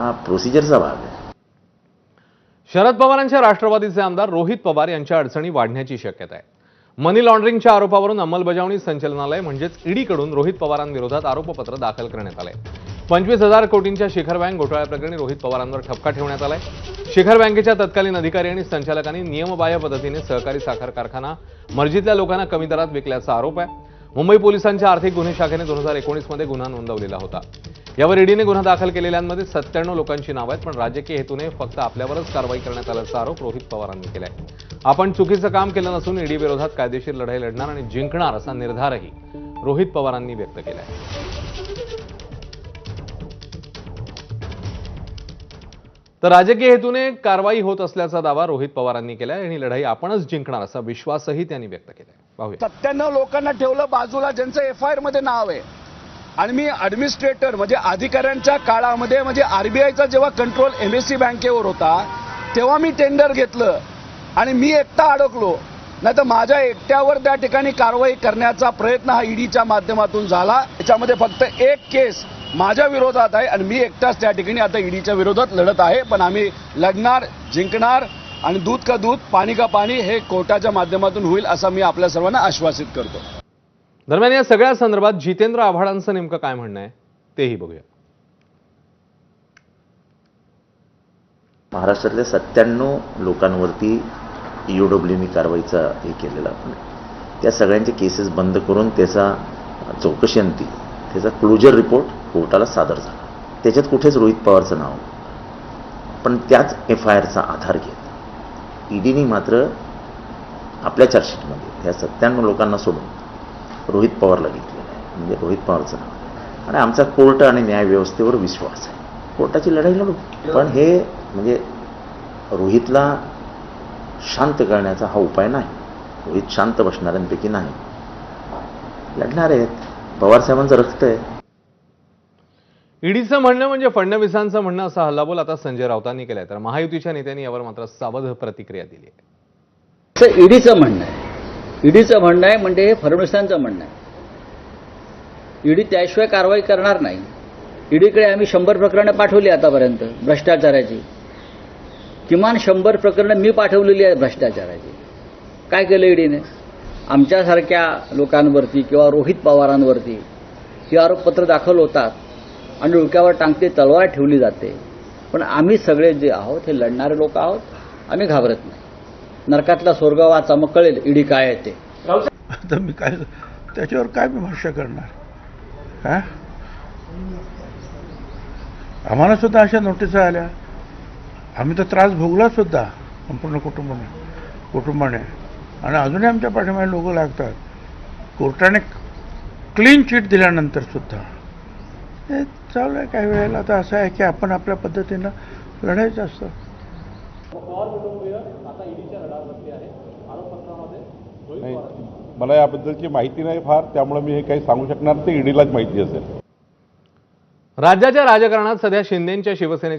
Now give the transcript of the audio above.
हा प्रोसिजरचा भाग आहे. शरद पवारांच्या राष्ट्रवादीचे आमदार रोहित पवार यांच्या अडचणी वाढण्याची शक्यता आहे. मनी लॉन्ड्रिंगच्या आरोपावरून अंमलबजावणी संचालनालय म्हणजेच ईडीकडून रोहित पवारांविरोधात आरोपपत्र दाखल करण्यात आलंय. 25,000 कोटींच्या शिखर बँक घोटाळ्याप्रकरणी रोहित पवारांवर ठपका ठेवण्यात आलाय. शिखर बँकेच्या तत्कालीन अधिकारी आणि संचालकांनी नियमबाह्य पद्धतीने सहकारी साखर कारखाना मर्जीतल्या लोकांना कमी दरात विकल्याचा आरोप आहे. मुंबई पोलिसांच्या आर्थिक गुन्हे शाखेने 2019 मध्ये गुन्हा नोंदवलेला होता. यावर ईडीने गुन्हा दाखल केलेल्यांमध्ये 97 लोकांची नावं आहेत, पण राजकीय हेतूने फक्त आपल्यावरच कारवाई करण्यात आल्याचा आरोप रोहित पवारांनी केलाय. आपण चुकीचं काम केलं नसून ईडी विरोधात कायदेशीर लढाई लढणार आणि जिंकणार असा निर्धारही रोहित पवारांनी व्यक्त केलाय. तर राजकीय हेतूने कारवाई होत असल्याचा दावा रोहित पवारांनी केलाय आणि लढाई आपणच जिंकणार असा विश्वासही त्यांनी व्यक्त केलाय. पाहूया. 97 लोकांना ठेवलं बाजूला ज्यांचं एफआयआर मध्ये नाव आहे, आणि मी ऍडमिनिस्ट्रेटर म्हणजे अधिकाऱ्यांच्या काळामध्ये म्हणजे आरबीआयचा जेव्हा कंट्रोल एमएससी बँकेवर होता तेव्हा मी टेंडर घेतलं आणि मी एकटा अडकलो. नाही तर माझ्या एकट्यावर त्या ठिकाणी कारवाई करण्याचा प्रयत्न हा ईडीच्या माध्यमातून झाला. त्याच्यामध्ये फक्त एक केस माझ्या विरोधात आहे आणि मी एकटाच त्या ठिकाणी आता ईडीच्या विरोधात लढत आहे. पण आम्ही लढणार, जिंकणार आणि दूध का दूध, पाणी का पाणी हे कोर्टाच्या माध्यमातून होईल असं मी आपल्या सर्वांना आश्वासित करतो. दरम्यान या सगळ्या संदर्भात जितेंद्र आव्हाडांचं नेमकं काय म्हणणं आहे तेही बघूया. महाराष्ट्रातल्या 97 लोकांवरती ईओडब्ल्यूनी कारवाईचा हे केलेला आपण त्या सगळ्यांचे केसेस बंद करून त्याचा चौकशीअंती त्याचा क्लोजर रिपोर्ट कोर्टाला सादर झाला. त्याच्यात कुठेच रोहित पवारचं नाव, पण त्याच एफआयआरचा आधार घेत ईडीनी मात्र आपल्या चार्जशीटमध्ये त्या 97 लोकांना सोडून रोहित पवारला घेतलेलं आहे. म्हणजे रोहित पवारचं नाव आणि आमचा कोर्ट आणि न्याय व्यवस्थेवर विश्वास आहे. कोर्टाची लढाई लढू, पण हे म्हणजे रोहितला शांत करण्याचा हा उपाय नाही. रोहित शांत बसणाऱ्यांपैकी नाही, लढणार आहेत. पवार साहेबांचं रक्त आहे. ईडीचं म्हणणं म्हणजे फडणवीसांचं म्हणणं असा हल्लाबोल आता संजय राऊतांनी केलाय. तर महायुतीच्या नेत्यांनी यावर मात्र सावध प्रतिक्रिया दिली आहे. ईडीचं म्हणणं आहे, ईडीचं म्हणणं आहे म्हणजे हे फडणवीसांचं म्हणणं आहे. ईडी त्याशिवाय कारवाई करणार नाही. ईडीकडे आम्ही 100 प्रकरणं पाठवली आतापर्यंत भ्रष्टाचाराची. किमान 100 प्रकरणं मी पाठवलेली आहेत भ्रष्टाचाराची. काय केलं ईडीने? आमच्यासारख्या लोकांवरती किंवा रोहित पवारांवरती ही आरोपपत्र दाखल होतात आणि डोक्यावर टांगती तलवार ठेवली जाते. पण आम्ही सगळे जे आहोत हे लढणारे लोक आहोत. आम्ही घाबरत नाही. नरकातला स्वर्ग वाचा, मग कळेल ईडी काय आहे ते. आता मी काय त्याच्यावर काय मी भाष्य करणार? हा, आम्हाला सुद्धा अशा नोटिसा आल्या. आम्ही तर त्रास भोगला सुद्धा संपूर्ण कुटुंबाने आणि अजूनही आमच्या पाठीमागे लोक लागतात. कोर्टाने क्लीन चिट दिल्यानंतर सुद्धा हे चालू आहे. काही वेळेला आता असं आहे की आपण आपल्या पद्धतीनं लढायचं असतं. नाही, मला याबद्दलची माहिती नाही फार, त्यामुळे मी हे काही सांगू शकणार. ते ईडीलाच माहिती असेल. राज्याच्या राजकारणात सध्या शिंदेंच्या शिवसेनेच्या